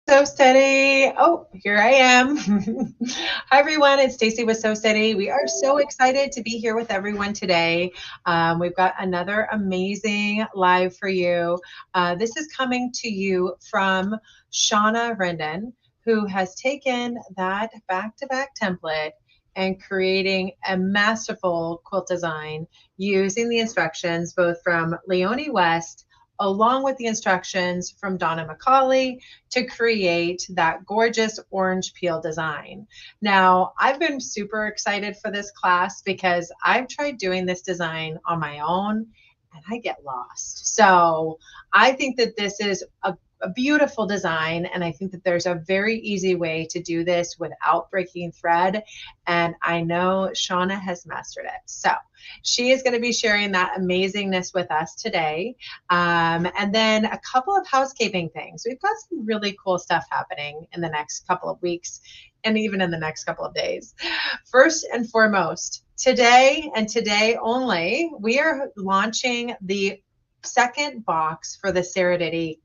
So Steady. Oh, here I am. Hi, everyone. It's Stacy with So Steady. We are so excited to be here with everyone today. We've got another amazing live for you. This is coming to you from Shanna Rendon, who has taken that back-to-back template and creating a masterful quilt design using the instructions both from Leonie West along with the instructions from Donna McCauley to create that gorgeous orange peel design. Now, I've been super excited for this class because I've tried doing this design on my own and I get lost. So I think that this is a beautiful design, and I think that there's a very easy way to do this without breaking thread, and I know Shanna has mastered it. So she is going to be sharing that amazingness with us today. And then a couple of housekeeping things. We've got some really cool stuff happening in the next couple of weeks and even in the next couple of days. First and foremost, today and today only, we are launching the second box for the Sarah Diddy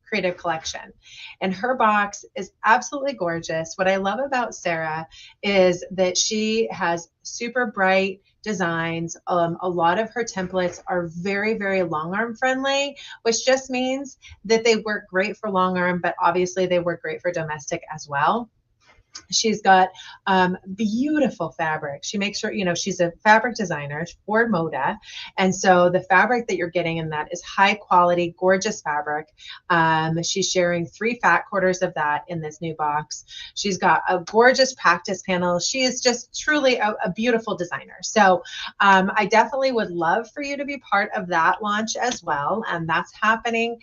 creative collection, and her box is absolutely gorgeous. What I love about Sarah is that she has super bright designs. A lot of her templates are very, very long arm friendly, which just means that they work great for long arm, but obviously they work great for domestic as well. She's got beautiful fabric. She makes sure, she's a fabric designer for Moda. And so the fabric that you're getting in that is high quality, gorgeous fabric. She's sharing 3 fat quarters of that in this new box. She's got a gorgeous practice panel. She is just truly a beautiful designer. So I definitely would love for you to be part of that launch as well. And that's happening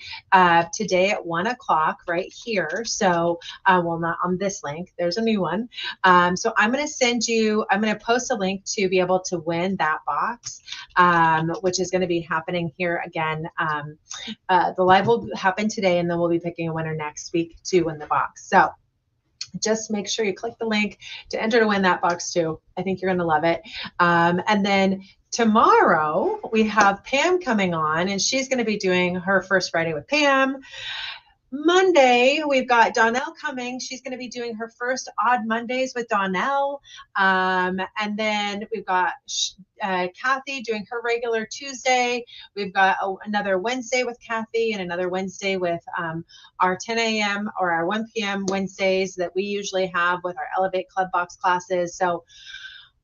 today at 1 o'clock right here. So, well, not on this link. There's a new one. So I'm going to post a link to be able to win that box, which is going to be happening here again. The live will happen today, and then we'll be picking a winner next week to win the box. So just make sure you click the link to enter to win that box too. I think you're going to love it. And then tomorrow we have Pam coming on, and she's going to be doing her first Friday with Pam. Monday, we've got Donnell coming. She's going to be doing her first Odd Mondays with Donnell. And then we've got Kathy doing her regular Tuesday. We've got another Wednesday with Kathy and another Wednesday with our 10 a.m. or our 1 p.m. Wednesdays that we usually have with our Elevate Club Box classes. So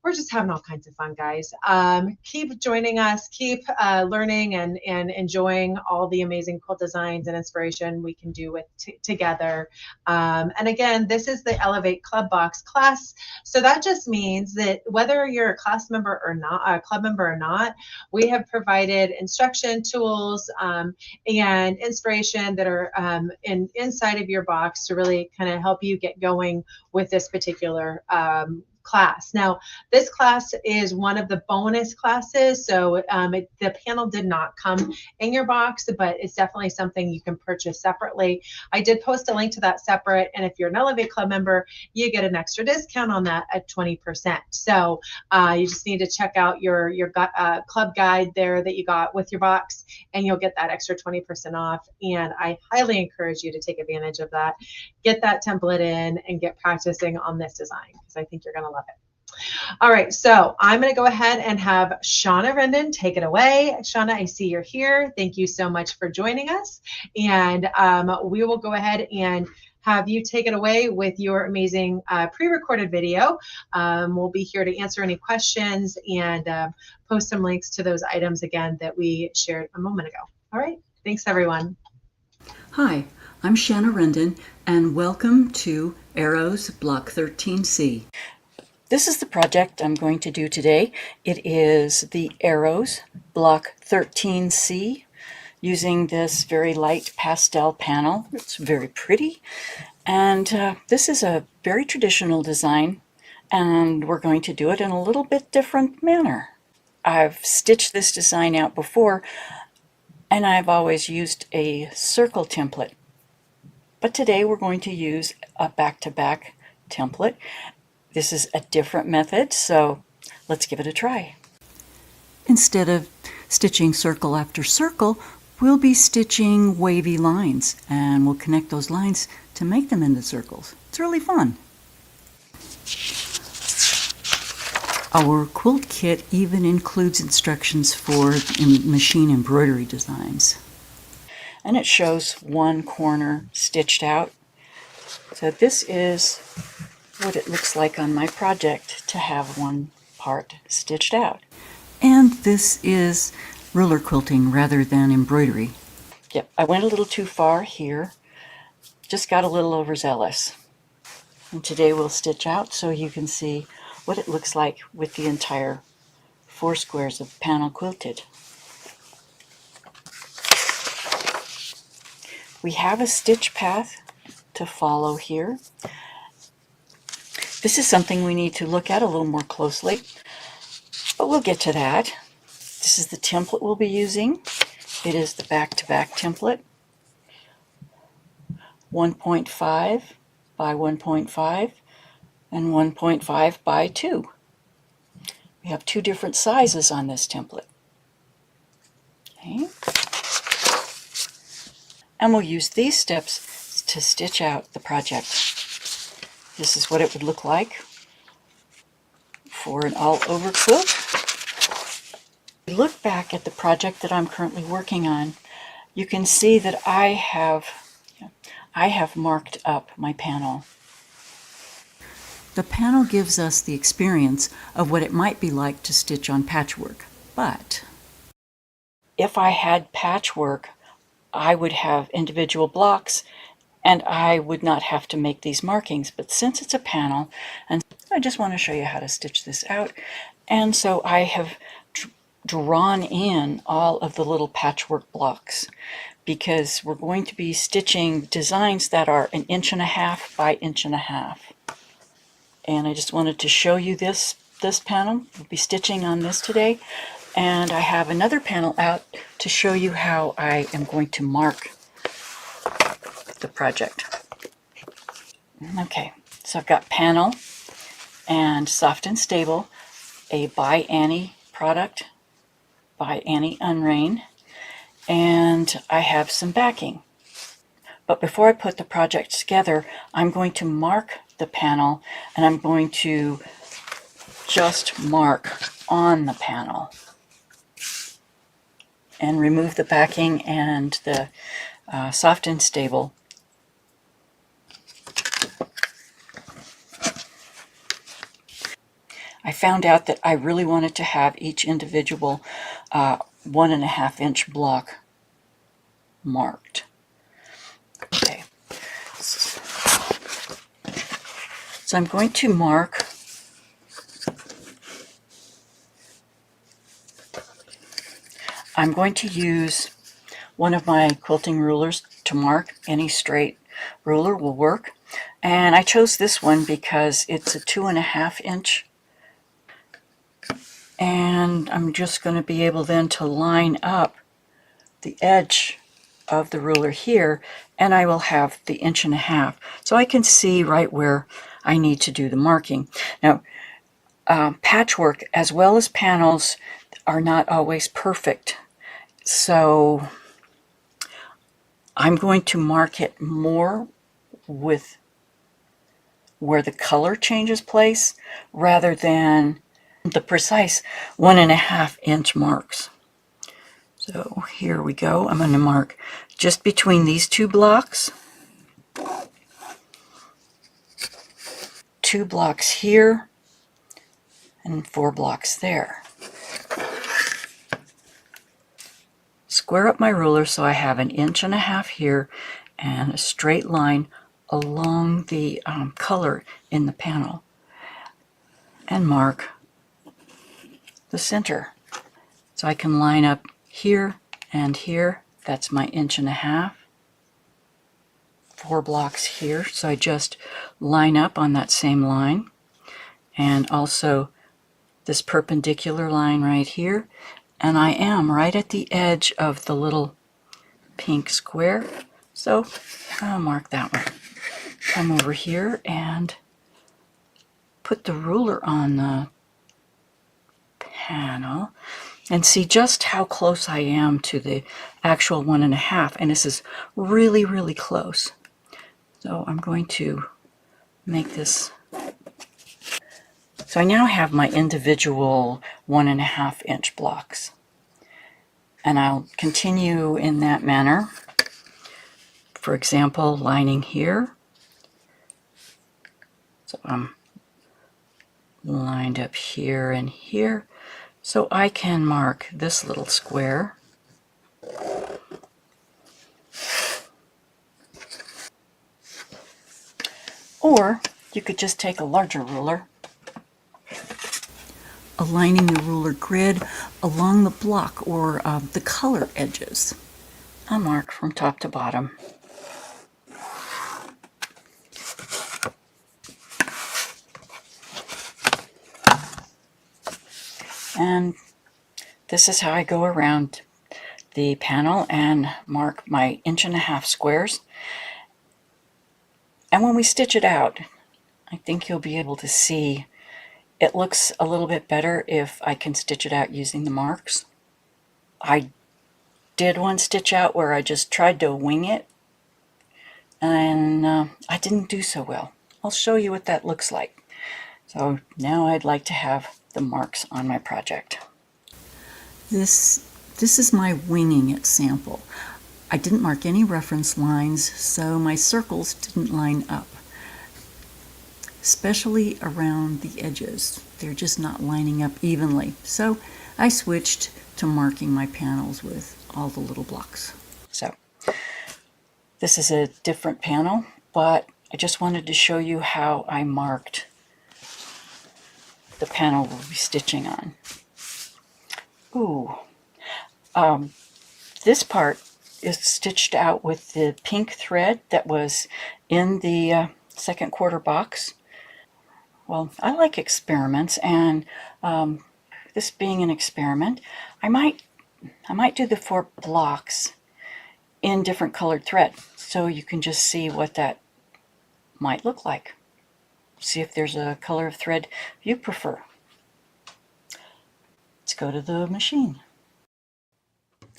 we're just having all kinds of fun, guys. Keep joining us, keep learning and enjoying all the amazing quilt designs and inspiration we can do with together. And again, this is the Elevate Club Box class. So that just means that whether you're a class member or not, a club member or not, we have provided instruction tools and inspiration that are inside of your box to really kind of help you get going with this particular class. Now, this class is one of the bonus classes, so the panel did not come in your box, but it's definitely something you can purchase separately. I did post a link to that separate, and if you're an Elevate Club member, you get an extra discount on that at 20%. So you just need to check out your club guide there that you got with your box, and you'll get that extra 20% off. And I highly encourage you to take advantage of that. Get that template in and get practicing on this design, because I think you're going to love it. All right, so I'm going to go ahead and have Shanna Rendon take it away. Shanna, I see you're here. Thank you so much for joining us. And we will go ahead and have you take it away with your amazing pre-recorded video. We'll be here to answer any questions and post some links to those items again that we shared a moment ago. All right, thanks everyone. Hi, I'm Shanna Rendon, and welcome to Arrows Block 13C. This is the project I'm going to do today. It is the Arrows Block 13C using this very light pastel panel. It's very pretty, and this is a very traditional design, and we're going to do it in a little bit different manner. I've stitched this design out before, and I've always used a circle template. But today we're going to use a back-to-back template. This is a different method, so let's give it a try. Instead of stitching circle after circle, We'll be stitching wavy lines, and we'll connect those lines to make them into circles. It's really fun. Our quilt kit even includes instructions for machine embroidery designs. And it shows one corner stitched out. So this is what it looks like on my project to have one part stitched out. And this is ruler quilting rather than embroidery. Yep, I went a little too far here. Just got a little overzealous. And today we'll stitch out so you can see what it looks like with the entire 4 squares of panel quilted. We have a stitch path to follow here. This is something we need to look at a little more closely, but we'll get to that. This is the template we'll be using. It is the back-to-back template, 1.5 by 1.5 and 1.5 by 2. We have 2 different sizes on this template. Okay. And we'll use these steps to stitch out the project. This is what it would look like for an all-over quilt. If you look back at the project that I'm currently working on, you can see that I have marked up my panel. The panel gives us the experience of what it might be like to stitch on patchwork, but if I had patchwork, I would have individual blocks and I would not have to make these markings. But since it's a panel, and I just want to show you how to stitch this out, and so I have drawn in all of the little patchwork blocks because we're going to be stitching designs that are 1.5 inches by 1.5 inches. And I just wanted to show you this panel. We'll be stitching on this today. And I have another panel out to show you how I am going to mark the project. Okay, so I've got panel and Soft and Stable, a by Annie product, by Annie Unrain, and I have some backing. But before I put the project together, I'm going to mark the panel, and I'm going to just mark on the panel and remove the backing and the Soft and Stable. I found out that I really wanted to have each individual 1.5 inch block marked. Okay. So I'm going to mark I'm going to use one of my quilting rulers to mark. Any straight ruler will work. And I chose this one because it's a 2.5 inch. And I'm just going to be able then to line up the edge of the ruler here, and I will have the 1.5 inches. So I can see right where I need to do the marking. Now, patchwork as well as panels are not always perfect. So I'm going to mark it more with where the color changes place rather than the precise 1.5 inch marks. So here we go. I'm going to mark just between these 2 blocks, 2 blocks here, and 4 blocks there. Square up my ruler so I have 1.5 inches here and a straight line along the color in the panel, and mark the center. So I can line up here and here. That's my 1.5 inches. 4 blocks here. So I just line up on that same line, and also this perpendicular line right here. And I am right at the edge of the little pink square. So I'll mark that one. Come over here and put the ruler on the panel. and see just how close I am to the actual 1.5, and this is really, really close. So I'm going to make this. So I now have my individual 1.5 inch blocks, and I'll continue in that manner. For example, lining here. So I'm lined up here and here. So I can mark this little square. Or you could just take a larger ruler, aligning the ruler grid along the block or the color edges. I'll mark from top to bottom. And this is how I go around the panel and mark my 1.5 squares. And when we stitch it out, I think you'll be able to see it looks a little bit better if I can stitch it out using the marks. I did one stitch out where I just tried to wing it, and I didn't do so well. I'll show you what that looks like. So now I'd like to have the marks on my project. This is my winging it sample. I didn't mark any reference lines, so my circles didn't line up, especially around the edges. They're just not lining up evenly. So I switched to marking my panels with all the little blocks. So this is a different panel, but I just wanted to show you how I marked the panel we'll be stitching on. Ooh, this part is stitched out with the pink thread that was in the second quarter box. Well, I like experiments, and this being an experiment, I might do the 4 blocks in different colored thread, so you can just see what that might look like. See if there's a color of thread you prefer. Let's go to the machine.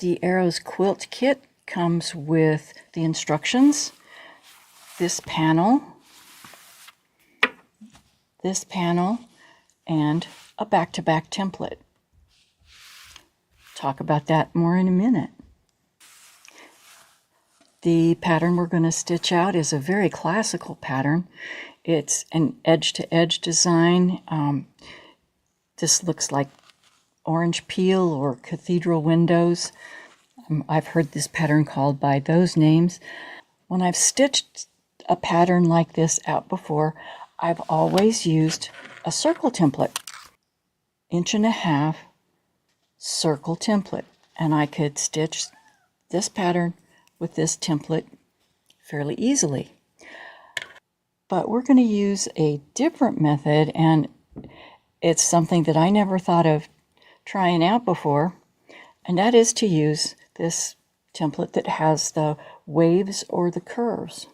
The Arrows quilt kit comes with the instructions, this panel, and a back-to-back template. Talk about that more in a minute. The pattern we're going to stitch out is a very classical pattern. It's an edge-to-edge design. This looks like orange peel or cathedral windows. I've heard this pattern called by those names. When I've stitched a pattern like this out before, I've always used a circle template, 1.5 inch circle template, and I could stitch this pattern with this template fairly easily. But we're going to use a different method, and it's something that I never thought of trying out before, and that is to use this template that has the waves or the curves.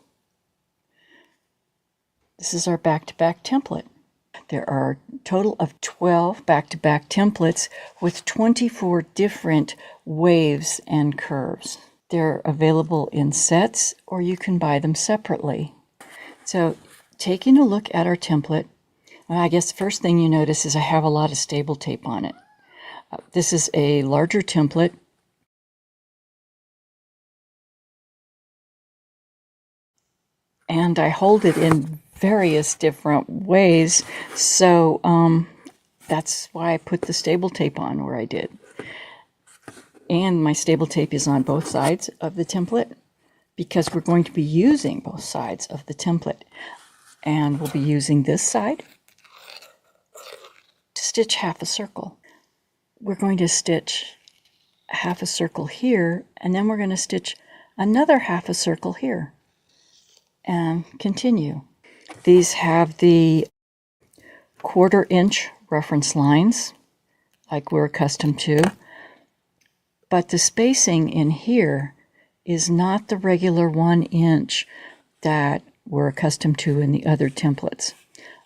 This is our back-to-back template. There are a total of 12 back-to-back templates with 24 different waves and curves. They're available in sets, or you can buy them separately. So taking a look at our template, well, I guess the first thing you notice is I have a lot of stable tape on it. This is a larger template. And I hold it in various different ways, so that's why I put the stable tape on where I did. And my stable tape is on both sides of the template because we're going to be using both sides of the template. And we'll be using this side to stitch half a circle. We're going to stitch half a circle here, and then we're going to stitch another half a circle here and continue. These have the 1/4 inch reference lines like we're accustomed to, but the spacing in here is not the regular 1 inch that we're accustomed to in the other templates.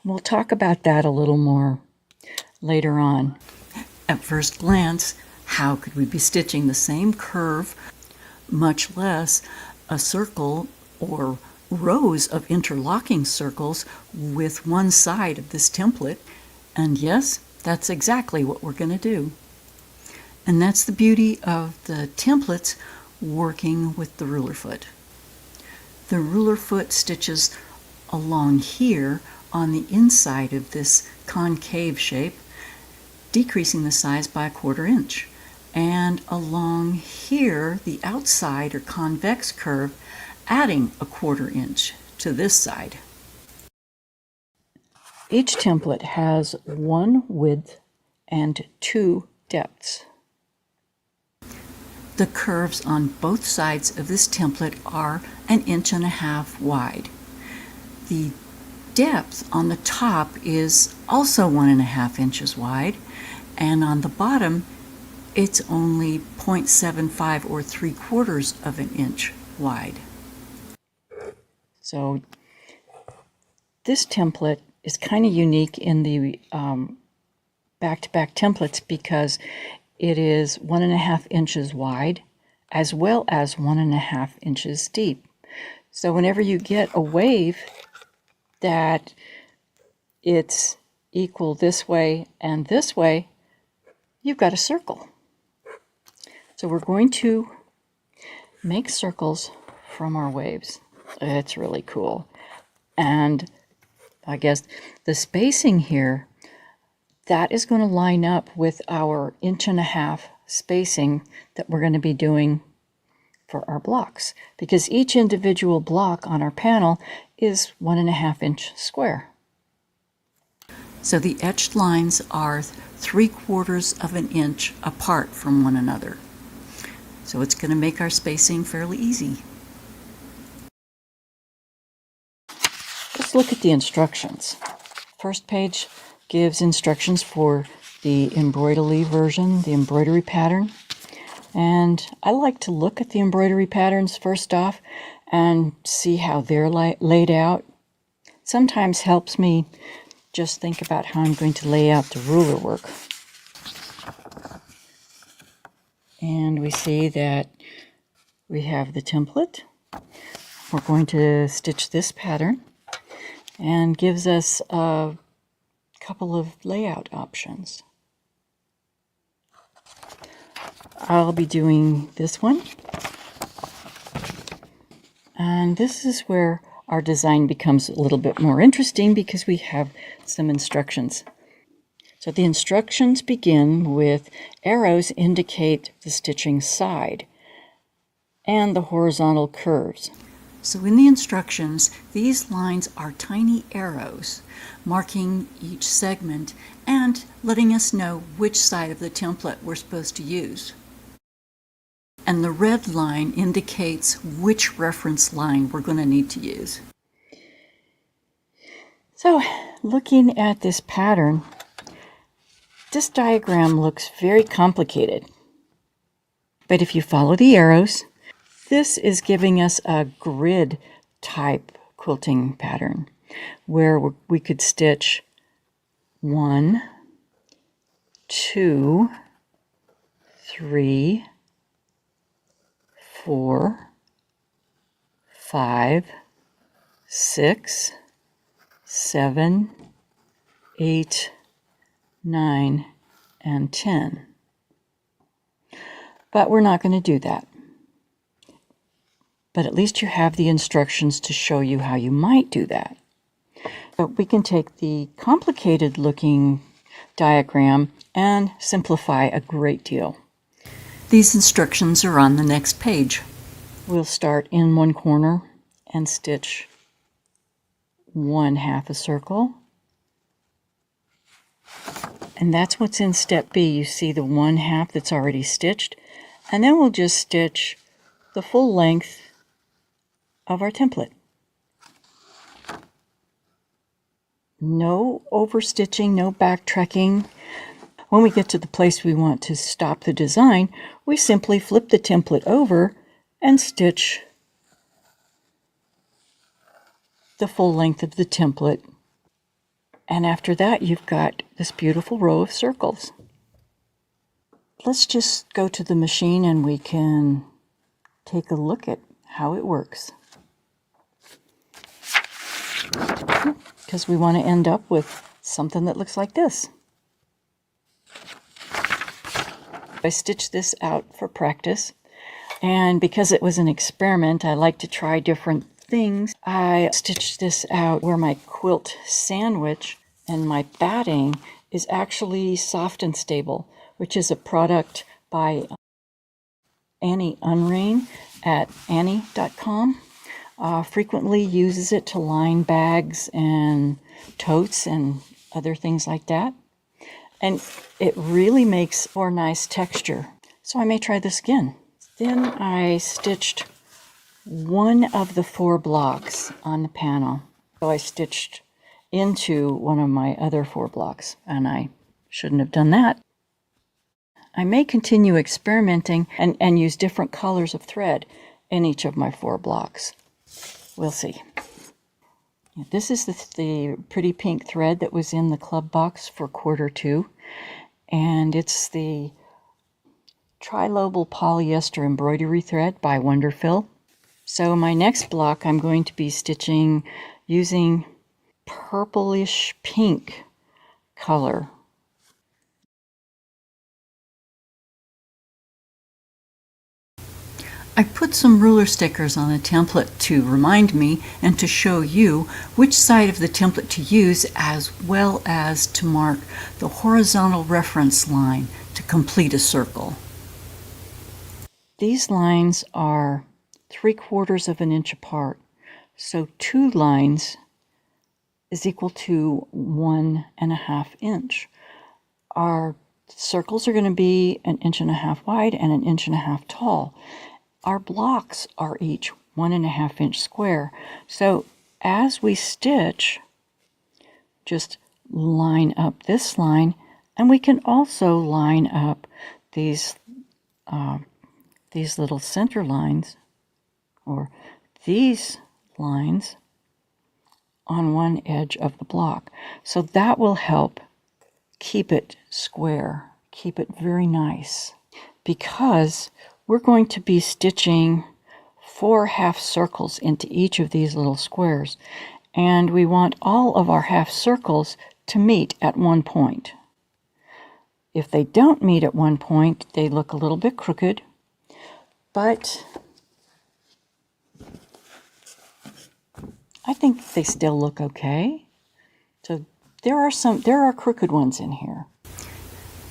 We'll talk about that a little more later on. At first glance, How could we be stitching the same curve, much less a circle or rows of interlocking circles with one side of this template? And yes, that's exactly what we're going to do. And that's the beauty of the templates working with the ruler foot. The ruler foot stitches along here on the inside of this concave shape, decreasing the size by 1/4 inch. And along here, the outside or convex curve, adding 1/4 inch to this side. Each template has 1 width and 2 depths. The curves on both sides of this template are 1.5 inches wide. The depth on the top is also 1.5 inches wide, and on the bottom it's only 0.75 or 3/4 of an inch wide. So this template is kind of unique in the back-to-back templates because it is 1.5 inches wide as well as 1.5 inches deep. So whenever you get a wave that it's equal this way and this way, you've got a circle. So we're going to make circles from our waves. It's really cool. And I guess the spacing here, that is going to line up with our 1.5 inch spacing that we're going to be doing for our blocks, because each individual block on our panel is 1.5 inch square. So the etched lines are 3/4 of an inch apart from one another. So it's going to make our spacing fairly easy. Let's look at the instructions. First page gives instructions for the embroidery version, the embroidery pattern. And I like to look at the embroidery patterns first off and see how they're laid out. Sometimes helps me just think about how I'm going to lay out the ruler work. And we see that we have the template. We're going to stitch this pattern, and gives us a couple of layout options. I'll be doing this one, and this is where our design becomes a little bit more interesting because we have some instructions. So the instructions begin with arrows indicate the stitching side and the horizontal curves. So in the instructions, these lines are tiny arrows marking each segment and letting us know which side of the template we're supposed to use. And the red line indicates which reference line we're going to need to use. So looking at this pattern, this diagram looks very complicated. But if you follow the arrows, this is giving us a grid type quilting pattern where we could stitch 1, 2, 3, 4, 5, 6, 7, 8, 9, and 10. But we're not going to do that. But at least you have the instructions to show you how you might do that. But we can take the complicated looking diagram and simplify a great deal. These instructions are on the next page. We'll start in one corner and stitch 1/2 a circle. And that's what's in step B. You see the 1/2 that's already stitched. And then we'll just stitch the full length of our template. No overstitching, no backtracking. When we get to the place we want to stop the design, we simply flip the template over and stitch the full length of the template. And after that, you've got this beautiful row of circles. let's just go to the machine and we can take a look at how it works. Because we want to end up with something that looks like this. I stitched this out for practice, and because it was an experiment, I like to try different things. I stitched this out where my quilt sandwich and my batting is actually Soft and Stable, which is a product by Annie Unrain at Annie.com. Frequently uses it to line bags and totes and other things like that. And it really makes for nice texture. So I may try this again. Then I stitched one of the 4 blocks on the panel. So I stitched into one of my other 4 blocks, and I shouldn't have done that. I may continue experimenting and use different colors of thread in each of my 4 blocks. We'll see. This is the pretty pink thread that was in the club box for quarter 2, and it's the trilobal polyester embroidery thread by Wonderfill. So my next block I'm going to be stitching using purplish pink color. I put some ruler stickers on the template to remind me and to show you which side of the template to use, as well as to mark the horizontal reference line to complete a circle. These lines are 3/4 of an inch apart, so 2 lines is equal to 1.5 inch. Our circles are going to be 1.5 inches wide and 1.5 inches tall. Our blocks are each 1.5 inch square. So as we stitch, just line up this line, and we can also line up these little center lines, or these lines, on one edge of the block. So that will help keep it square, keep it very nice, because we're going to be stitching 4 half circles into each of these little squares, and we want all of our half circles to meet at one point. If they don't meet at one point, they look a little bit crooked, but I think they still look okay. So there are crooked ones in here.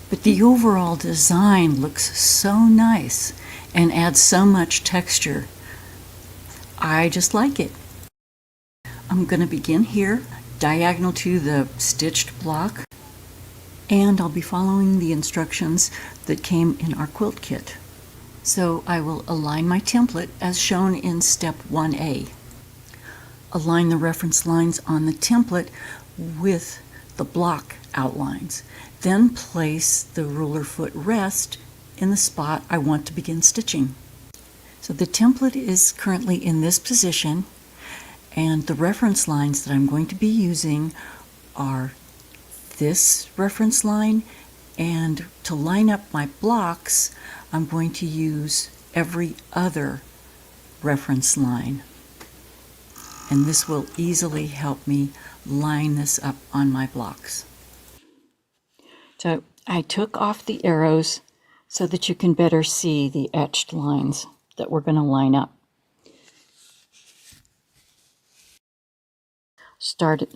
But the overall design looks so nice and adds so much texture. I just like it. I'm going to begin here, diagonal to the stitched block, and I'll be following the instructions that came in our quilt kit. So I will align my template as shown in step 1A. Align the reference lines on the template with the block outlines. Then place the ruler foot rest in the spot I want to begin stitching. So the template is currently in this position, and the reference lines that I'm going to be using are this reference line, and to line up my blocks, I'm going to use every other reference line. And this will easily help me line this up on my blocks. So I took off the arrows so that you can better see the etched lines that we're going to line up. Starting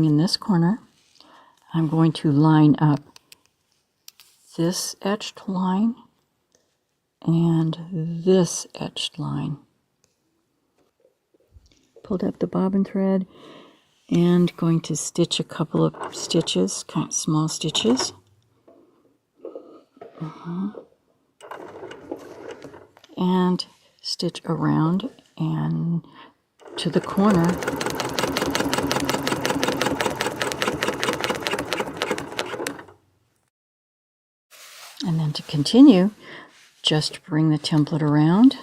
in this corner, I'm going to line up this etched line and this etched line. Pulled up the bobbin thread and going to stitch a couple of stitches, kind of small stitches. And stitch around and to the corner. And then to continue, just bring the template around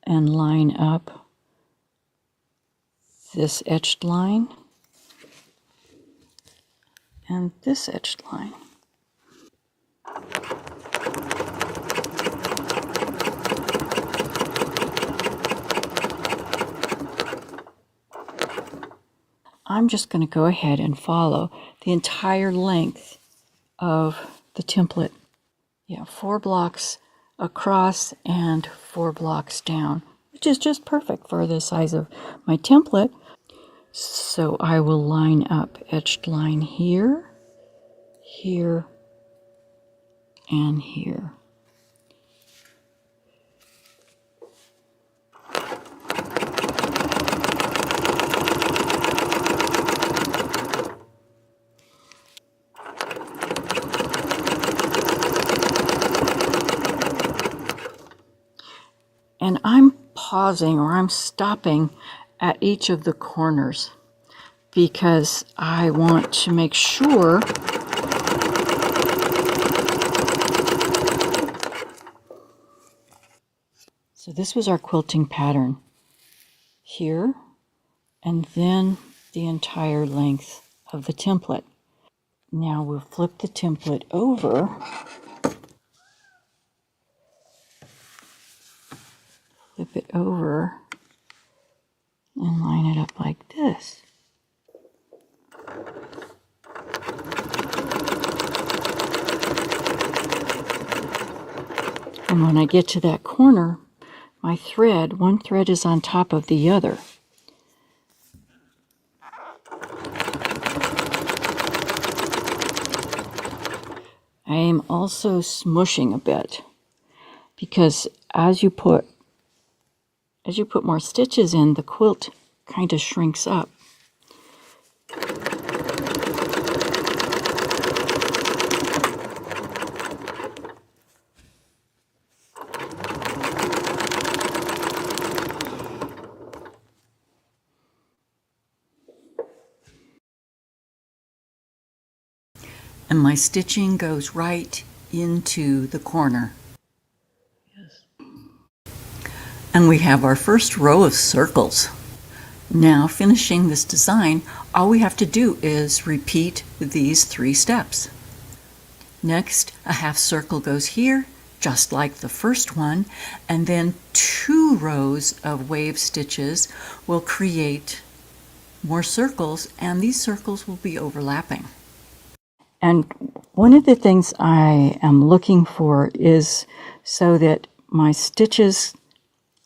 and line up this etched line and this edged line. I'm just going to go ahead and follow the entire length of the template. Yeah, 4 blocks across and 4 blocks down, which is just perfect for the size of my template. So I will line up edged line here, here, and here. And I'm pausing or I'm stopping at each of the corners because I want to make sure so this was our quilting pattern here and then the entire length of the template. Now we'll flip the template over, flip it over and line it up like this. And when I get to that corner, my thread, one thread is on top of the other. I am also smushing a bit because as you put more stitches in, the quilt kind of shrinks up. And my stitching goes right into the corner. Yes. And we have our first row of circles. Now, finishing this design, all we have to do is repeat these 3 steps. Next, a half circle goes here, just like the first one, and then 2 rows of wave stitches will create more circles, and these circles will be overlapping. And one of the things I am looking for is so that my stitches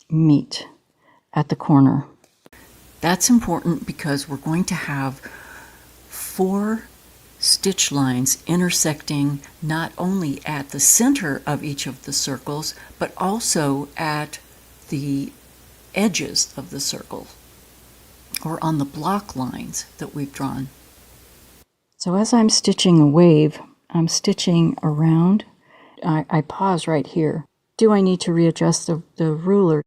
meet at the corner. That's important because we're going to have 4 stitch lines intersecting not only at the center of each of the circles, but also at the edges of the circle or on the block lines that we've drawn. So as I'm stitching a wave, I'm stitching around. I pause right here. Do I need to readjust the ruler?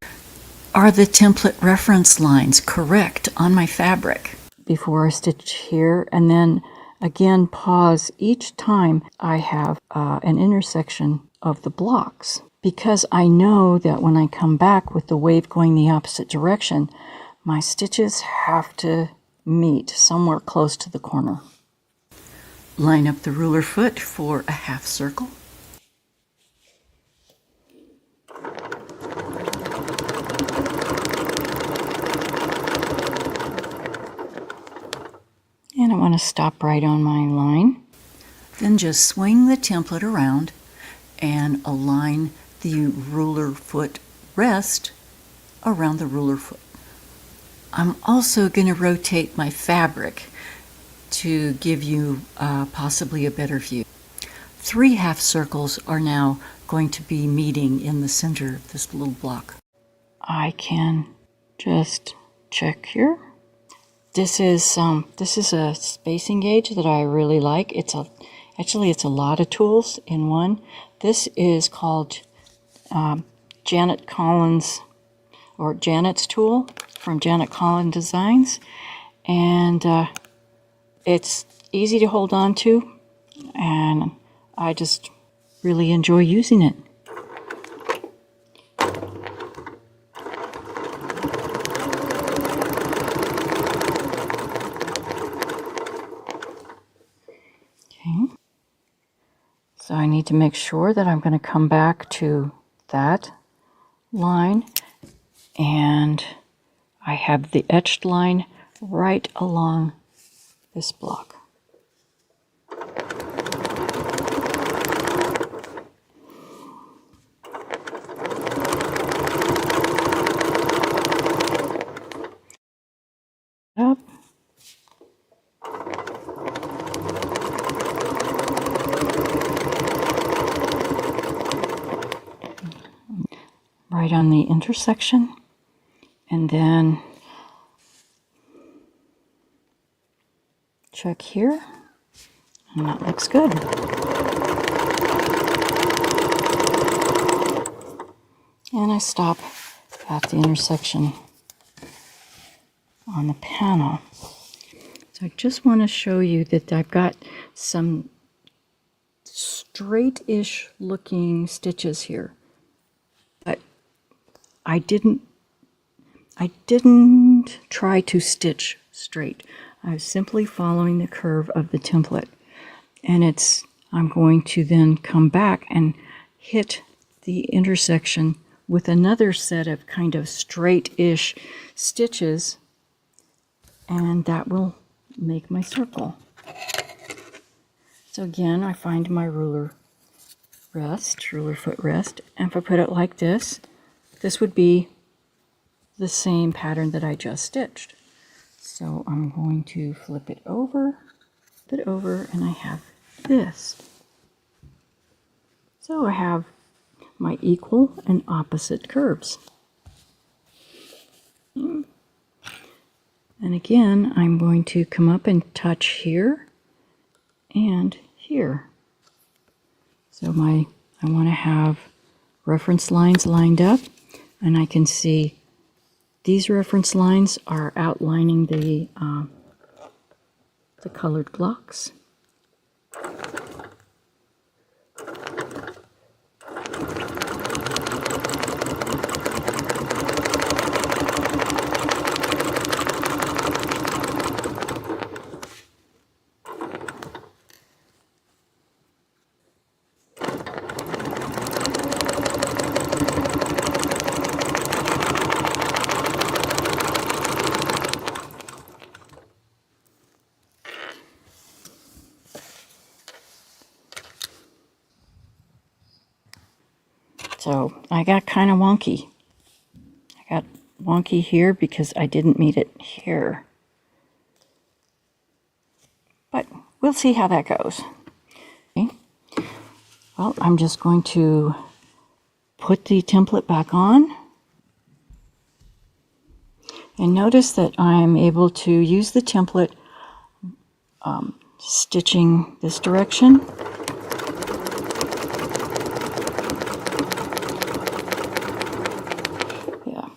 Are the template reference lines correct on my fabric? Before I stitch here, and then again pause each time I have an intersection of the blocks. Because I know that when I come back with the wave going the opposite direction, my stitches have to meet somewhere close to the corner. Line up the ruler foot for a half circle. And I want to stop right on my line. Then just swing the template around and align the ruler foot rest around the ruler foot. I'm also going to rotate my fabric to give you possibly a better view. 3 half circles are now going to be meeting in the center of this little block. I can just check here. This is a spacing gauge that I really like. It's a lot of tools in one. This is called Janet Collins, or Janet's tool from Janet Collins Designs, and it's easy to hold on to, and I just really enjoy using it. need to make sure that I'm going to come back to that line, and I have the etched line right along this block. Up. Right on the intersection, and then check here, and that looks good. And I stop at the intersection on the panel. So I just want to show you that I've got some straight-ish looking stitches here, but I didn't try to stitch straight. I was simply following the curve of the template, and I'm going to then come back and hit the intersection with another set of kind of straight-ish stitches, and that will make my circle. So again, I find my ruler foot rest, and if I put it like this, this would be the same pattern that I just stitched. So I'm going to flip it over, and I have this. So I have my equal and opposite curves. And again, I'm going to come up and touch here and here. So I want to have reference lines lined up, and I can see these reference lines are outlining the colored blocks. So I got kind of wonky. I got wonky here because I didn't meet it here. But we'll see how that goes. Okay. Well, I'm just going to put the template back on. And notice that I'm able to use the template stitching this direction.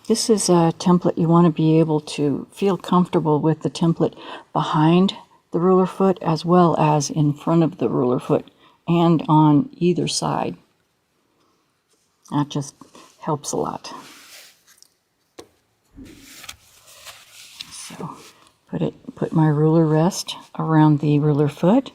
This is a template you want to be able to feel comfortable with the template behind the ruler foot as well as in front of the ruler foot and on either side. That just helps a lot. So put my ruler rest around the ruler foot.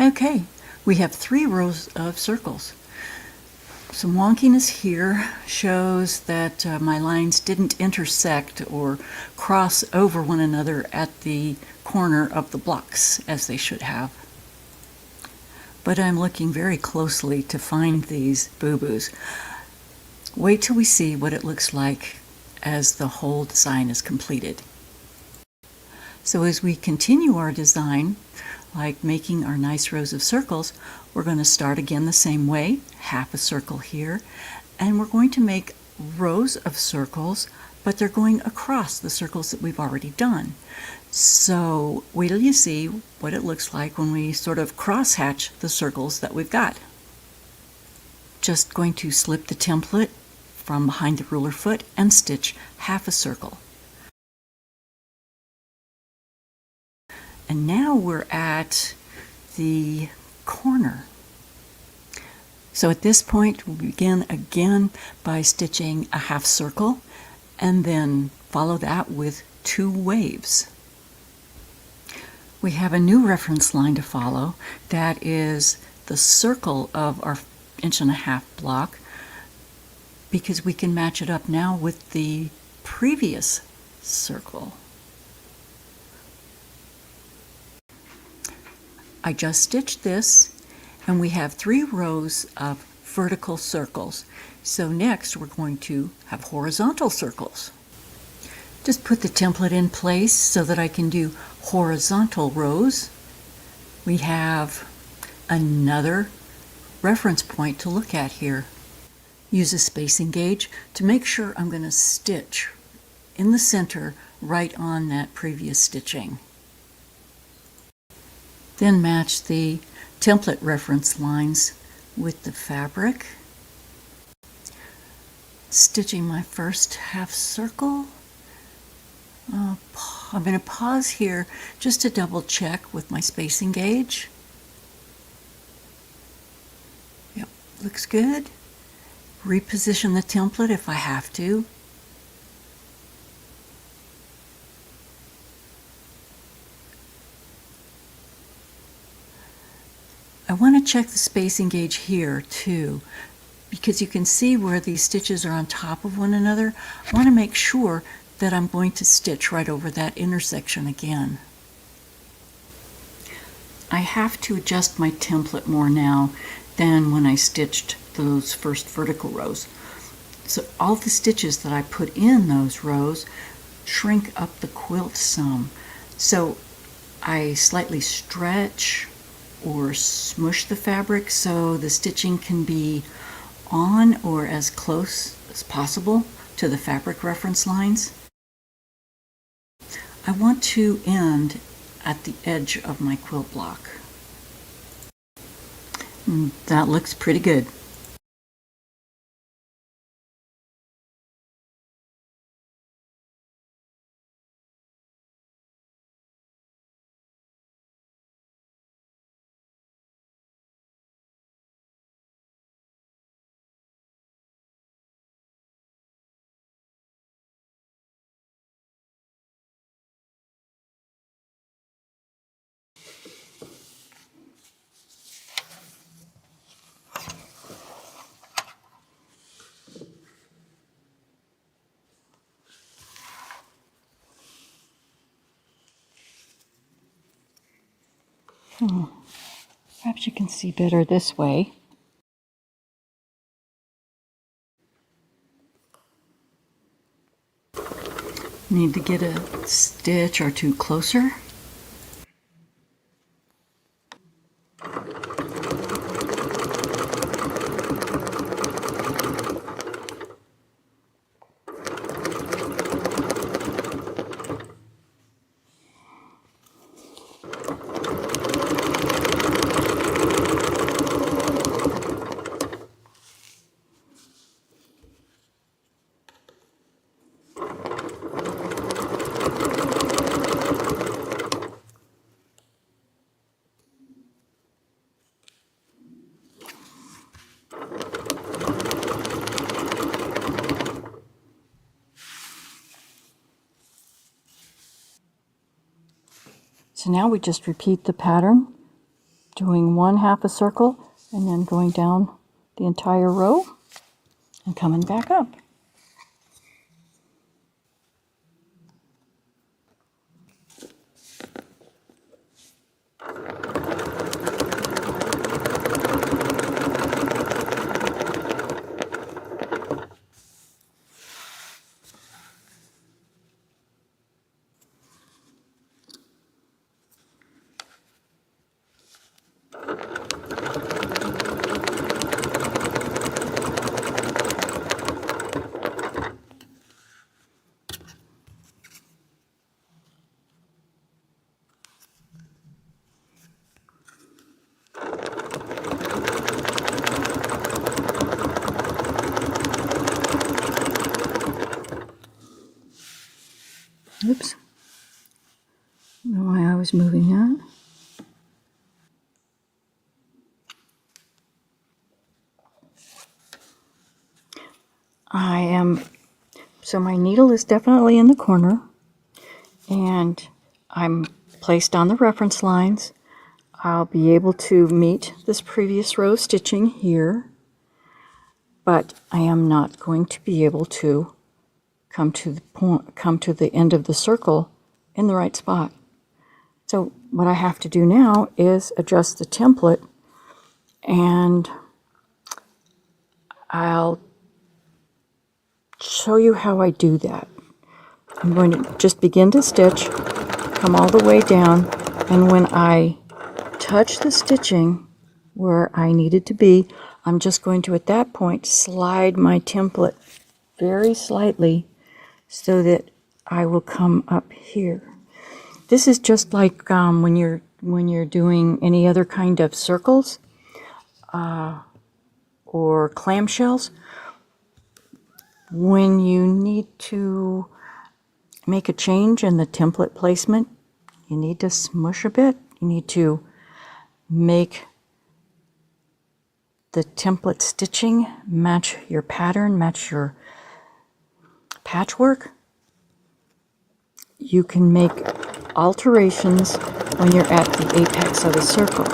Okay, we have 3 rows of circles. Some wonkiness here shows that my lines didn't intersect or cross over one another at the corner of the blocks as they should have. But I'm looking very closely to find these boo-boos. Wait till we see what it looks like as the whole design is completed. So as we continue our design, like making our nice rows of circles, we're going to start again the same way, half a circle here, and we're going to make rows of circles, but they're going across the circles that we've already done. So wait till you see what it looks like when we sort of cross-hatch the circles that we've got. Just going to slip the template from behind the ruler foot and stitch half a circle. And now we're at the corner. So at this point, we'll begin again by stitching a half circle and then follow that with 2 waves. We have a new reference line to follow. That is the circle of our 1.5-inch block, because we can match it up now with the previous circle. I just stitched this, and we have 3 rows of vertical circles. So next we're going to have horizontal circles. Just put the template in place so that I can do horizontal rows. We have another reference point to look at here. Use a spacing gauge to make sure I'm going to stitch in the center right on that previous stitching. Then match the template reference lines with the fabric. Stitching my first half circle. I'm going to pause here just to double check with my spacing gauge. Yep, looks good. Reposition the template if I have to. I want to check the spacing gauge here too, because you can see where these stitches are on top of one another. I want to make sure that I'm going to stitch right over that intersection again. I have to adjust my template more now than when I stitched those first vertical rows. So all the stitches that I put in those rows shrink up the quilt some. So I slightly stretch or smush the fabric so the stitching can be on or as close as possible to the fabric reference lines. I want to end at the edge of my quilt block. That looks pretty good. Perhaps you can see better this way. Need to get a stitch or 2 closer. So now we just repeat the pattern, doing 1/2 a circle and then going down the entire row. and coming back up. Oops. I don't know why I was moving that. So my needle is definitely in the corner, and I'm placed on the reference lines. I'll be able to meet this previous row of stitching here, but I am not going to be able to come to the end of the circle in the right spot. So what I have to do now is adjust the template, and I'll show you how I do that. I'm going to just begin to stitch, come all the way down, and when I touch the stitching where I need it to be, I'm just going to, at that point, slide my template very slightly so that I will come up here. This is just like when you're doing any other kind of circles or clamshells. When you need to make a change in the template placement, you need to smush a bit. You need to make the template stitching match your pattern, match your patchwork. You can make alterations when you're at the apex of the circle.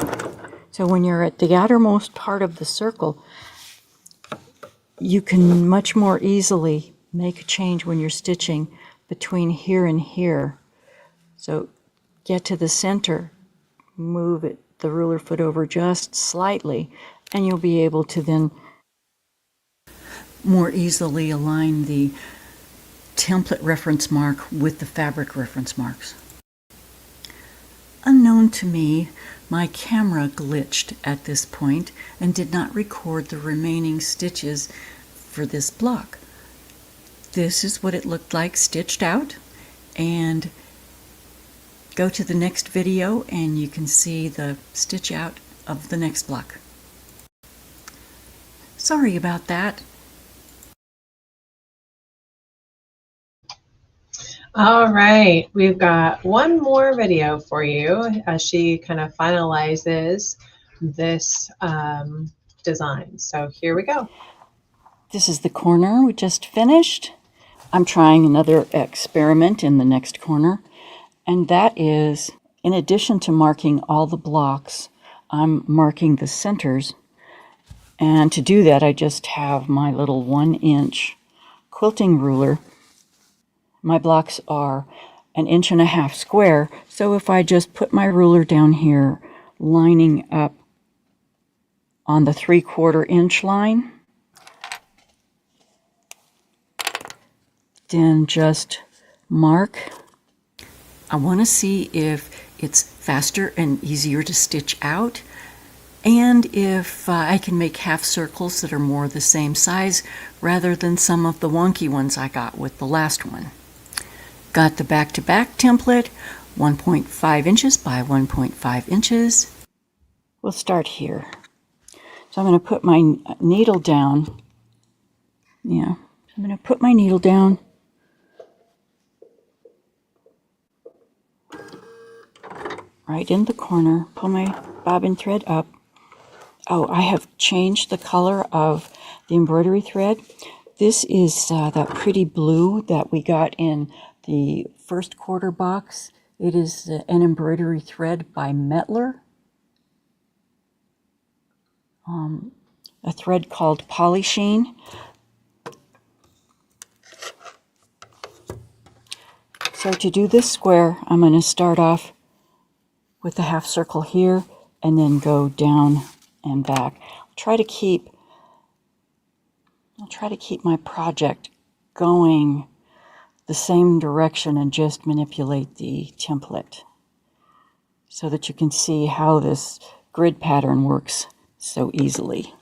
So when you're at the outermost part of the circle, you can much more easily make a change when you're stitching between here and here. So get to the center, move it, the ruler foot over just slightly, and you'll be able to then more easily align the template reference mark with the fabric reference marks. Unknown to me, my camera glitched at this point and did not record the remaining stitches for this block. This is what it looked like stitched out, and go to the next video and you can see the stitch out of the next block. Sorry about that. All right, we've got one more video for you as she kind of finalizes this design. So here we go. This is the corner we just finished. I'm trying another experiment in the next corner, and that is, in addition to marking all the blocks, I'm marking the centers. And to do that, I just have my little 1-inch quilting ruler. My blocks are 1.5 inches square, so if I just put my ruler down here, lining up on the 3/4 inch line, then just mark. I want to see if it's faster and easier to stitch out, and if I can make half circles that are more the same size rather than some of the wonky ones I got with the last one. Got the back-to-back template, 1.5 inches by 1.5 inches. We'll start here. So I'm going to put my needle down. Yeah, I'm going to put my needle down. Right in the corner, pull my bobbin thread up. Oh, I have changed the color of the embroidery thread. This is that pretty blue that we got in the first quarter box. It is an embroidery thread by Metler. A thread called Polysheen. So to do this square, I'm going to start off with a half circle here and then go down and back. I'll try to keep my project going the same direction and just manipulate the template so that you can see how this grid pattern works so easily.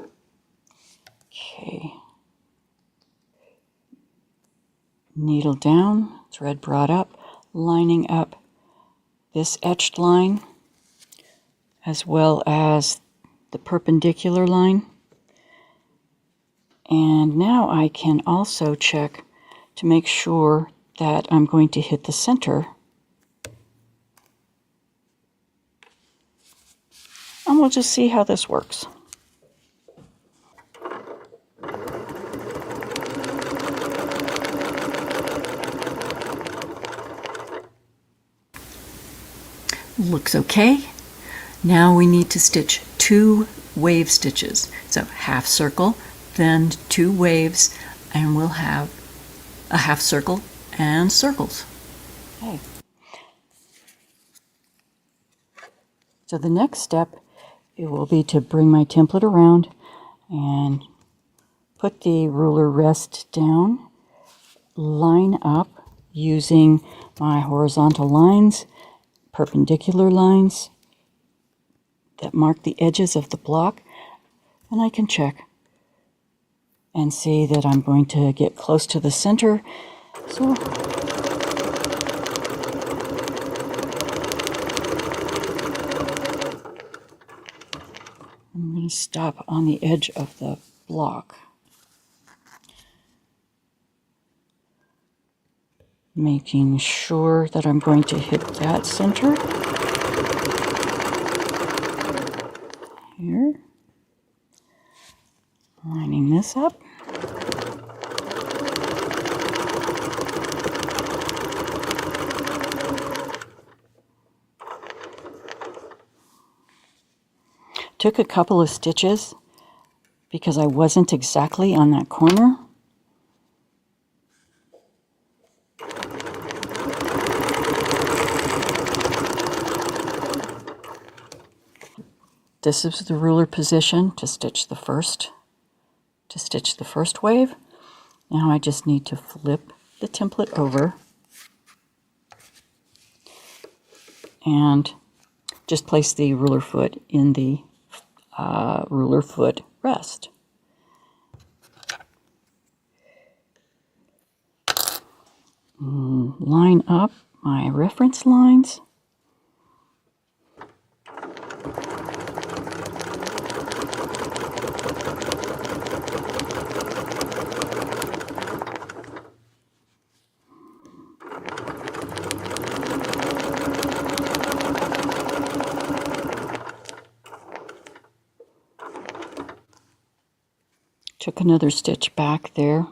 Okay. Needle down, thread brought up, lining up this etched line as well as the perpendicular line. And now I can also check to make sure that I'm going to hit the center. And we'll just see how this works. Looks okay. Now we need to stitch 2 wave stitches. So half circle, then 2 waves, and we'll have a half circle and circles. Okay. So the next step, it will be to bring my template around and put the ruler rest down, line up using my horizontal lines, perpendicular lines that mark the edges of the block, and I can check and see that I'm going to get close to the center. So I'm going to stop on the edge of the block, making sure that I'm going to hit that center. Here. Lining this up. Took a couple of stitches because I wasn't exactly on that corner. This is the ruler position to stitch the first wave. Now I just need to flip the template over and just place the ruler foot in the ruler foot rest. Line up my reference lines. Took another stitch back there.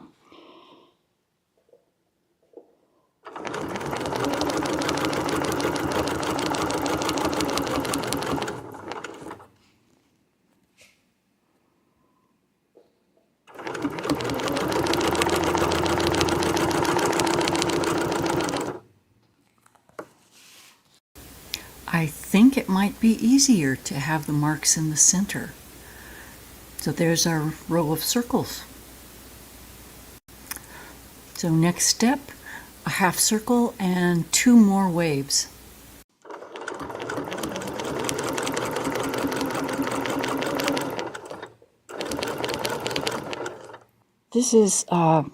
I think it might be easier to have the marks in the center. So there's our row of circles. So next step, a half circle and 2 more waves. This is a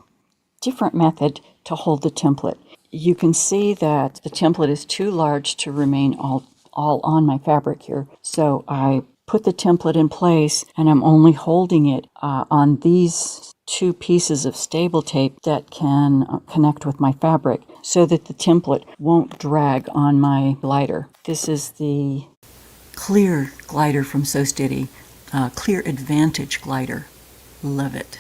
different method to hold the template. You can see that the template is too large to remain all on my fabric here. So I put the template in place and I'm only holding it on these 2 pieces of stable tape that can connect with my fabric so that the template won't drag on my glider. This is the clear glider from Sew Steady, Clear Advantage glider. Love it.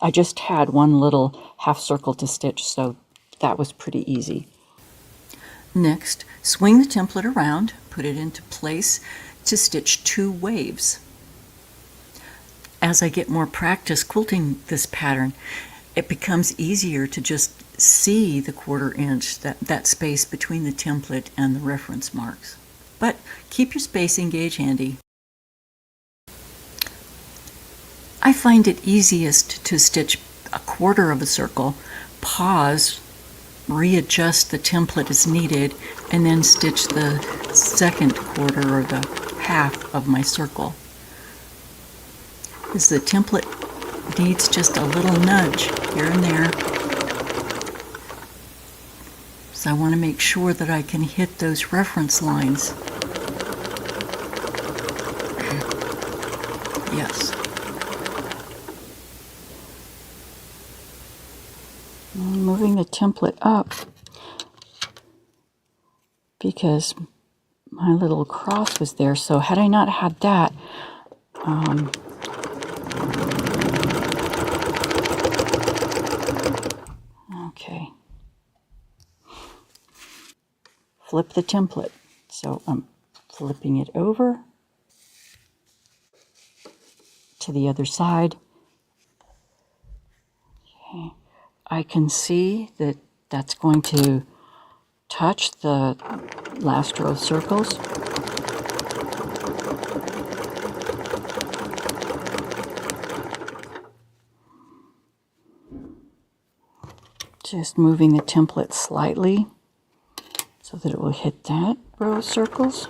I just had one little half circle to stitch, so that was pretty easy. Next, swing the template around, put it into place to stitch 2 waves. As I get more practice quilting this pattern, it becomes easier to just see the 1/4 inch, that space between the template and the reference marks. But keep your spacing gauge handy. I find it easiest to stitch a 1/4 of a circle, pause, readjust the template as needed, and then stitch the second 1/4 or the half of my circle. As the template needs just a little nudge here and there. So I want to make sure that I can hit those reference lines. Yes. I'm moving the template up because my little cross was there, so had I not had that, okay. Flip the template. So I'm flipping it over to the other side. Okay. I can see that that's going to touch the last row of circles. Just moving the template slightly so that it will hit that row of circles.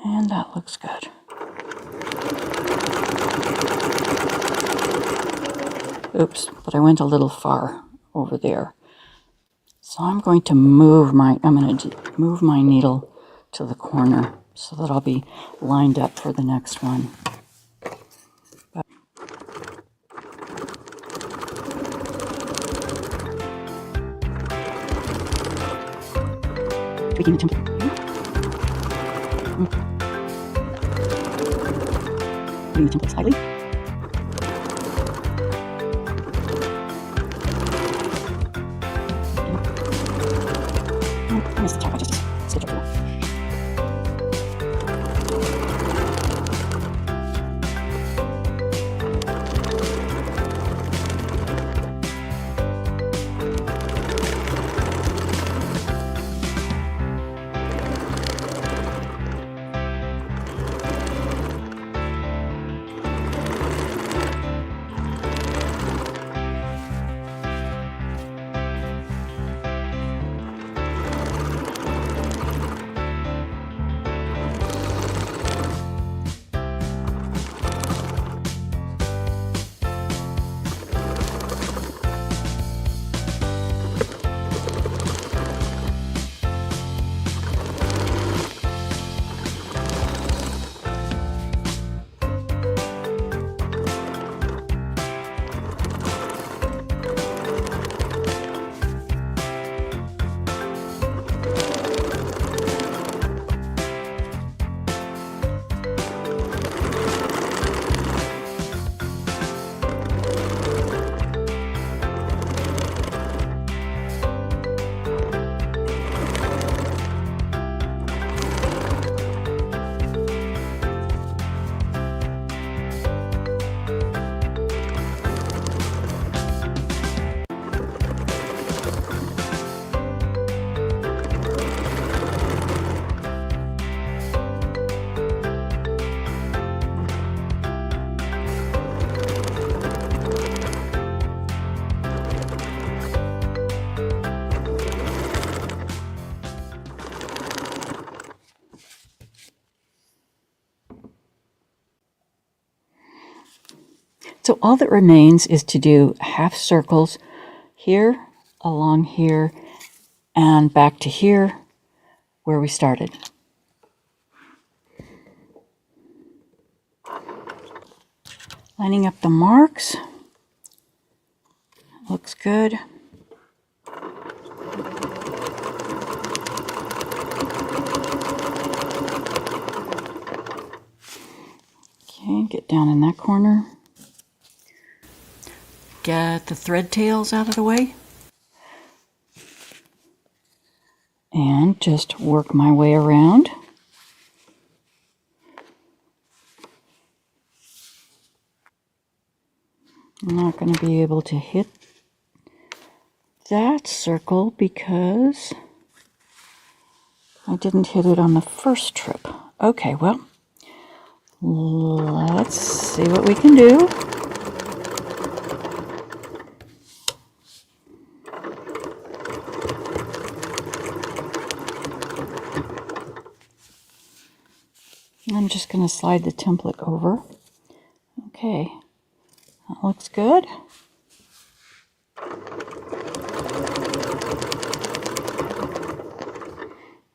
And that looks good. Oops, but I went a little far over there. So I'm going to move my needle to the corner so that I'll be lined up for the next one. Tweaking the template. Moving the template slightly. I missed the top. I just stitched over that. So all that remains is to do half circles here, along here, and back to here where we started. Lining up the marks. Looks good. Okay, get down in that corner. Get the thread tails out of the way. And just work my way around. I'm not going to be able to hit that circle because I didn't hit it on the first trip. Okay, well, let's see what we can do. I'm just going to slide the template over. Okay, that looks good.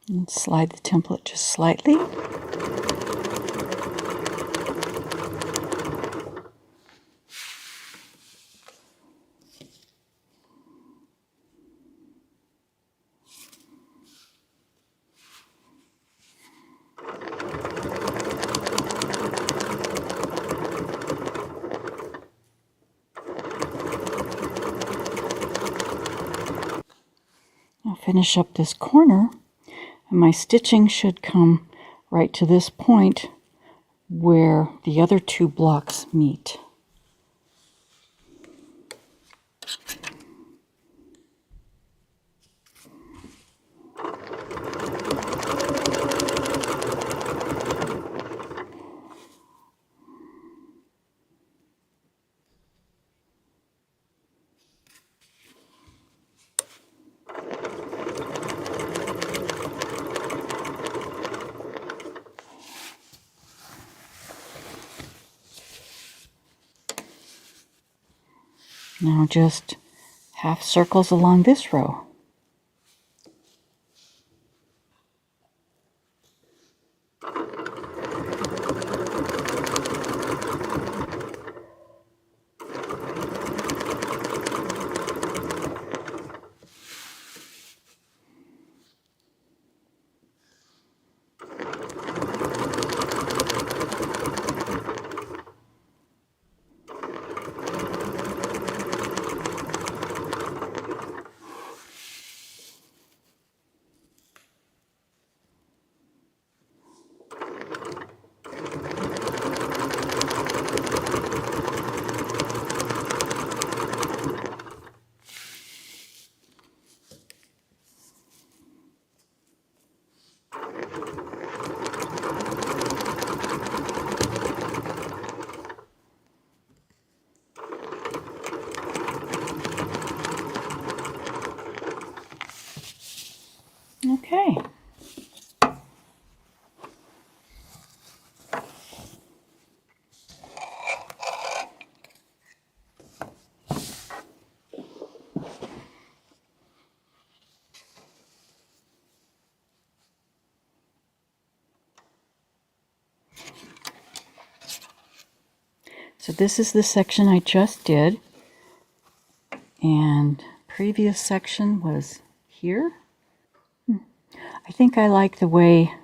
And slide the template just slightly. I'll finish up this corner, and my stitching should come right to this point where the other two blocks meet. Now just half circles along this row. Okay. So this is the section I just did, and previous section was here. I think I like the way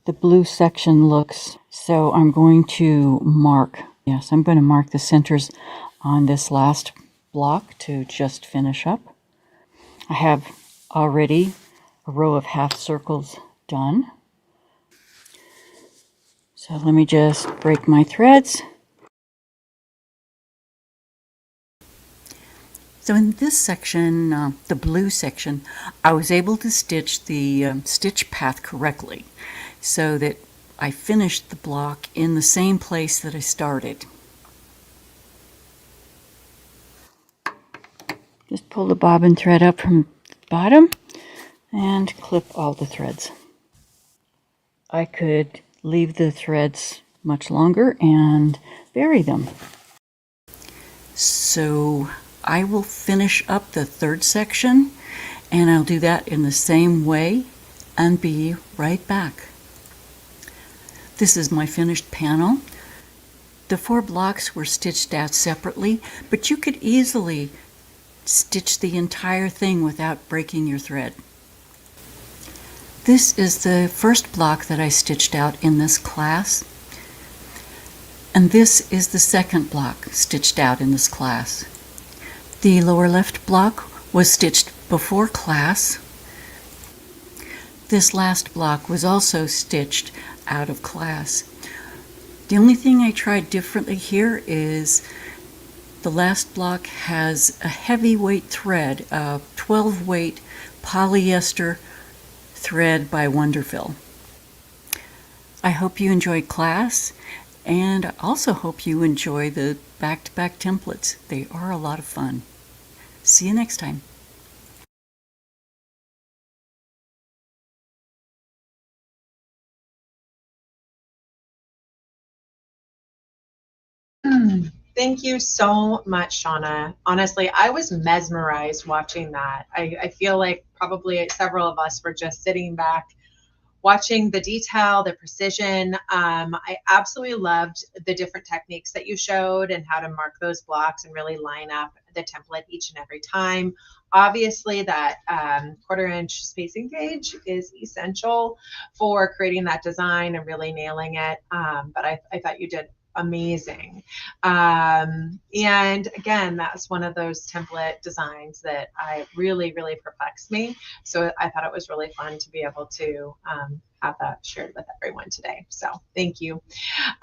the blue section looks, so I'm going to mark, yes, I'm going to mark the centers on this last block to just finish up. I have already a row of half circles done. So let me just break my threads. So in this section, the blue section, I was able to stitch the stitch path correctly so that I finished the block in the same place that I started. Just pull the bobbin thread up from the bottom and clip all the threads. I could leave the threads much longer and bury them. So I will finish up the third section, and I'll do that in the same way and be right back. This is my finished panel. The 4 blocks were stitched out separately, but you could easily stitch the entire thing without breaking your thread. This is the first block that I stitched out in this class. And this is the second block stitched out in this class. The lower left block was stitched before class. This last block was also stitched out of class. The only thing I tried differently here is the last block has a heavyweight thread, a 12-weight polyester thread by Wonderful. I hope you enjoyed class, and I also hope you enjoy the back-to-back templates. They are a lot of fun. See you next time. Thank you so much, Shauna. Honestly, I was mesmerized watching that. I feel like probably several of us were just sitting back watching the detail, the precision. I absolutely loved the different techniques that you showed and how to mark those blocks and really line up the template each and every time. Obviously, that 1/4-inch spacing gauge is essential for creating that design and really nailing it. But I thought you did amazing. And again, that's one of those template designs that I really perplexed me. So I thought it was really fun to be able to have that shared with everyone today. So thank you.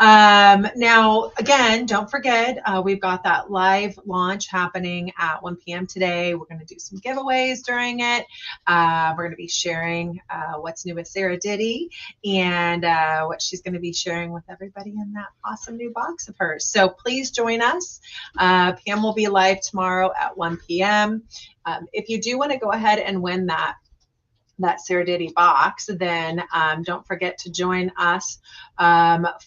Now, again, don't forget, we've got that live launch happening at 1 p.m. today. We're going to do some giveaways during it. We're going to be sharing what's new with Sarah Diddy and what she's going to be sharing with everybody in that awesome new box of hers. So please join us. Pam will be live tomorrow at 1 p.m. If you do want to go ahead and win that Sarah Diddy box, then don't forget to join us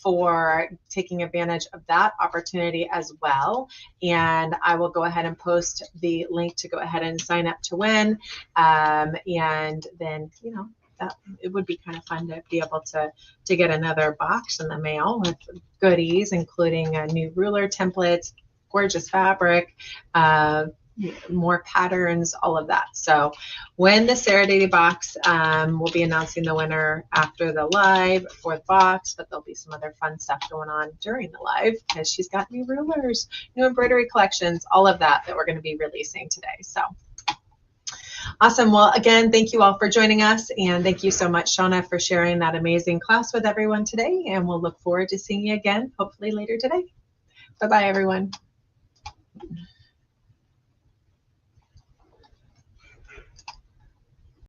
for taking advantage of that opportunity as well. And I will go ahead and post the link to go ahead and sign up to win. And then, you know, that it would be kind of fun to be able to get another box in the mail with goodies, including a new ruler templates, gorgeous fabric, more patterns, all of that. So when the Sarah Diddy box, we'll be announcing the winner after the live for the box, but there'll be some other fun stuff going on during the live because she's got new rulers, new embroidery collections, all of that we're going to be releasing today. So awesome. Well, again, thank you all for joining us, and thank you so much, Shauna, for sharing that amazing class with everyone today, and we'll look forward to seeing you again, hopefully later today. Bye-bye, everyone.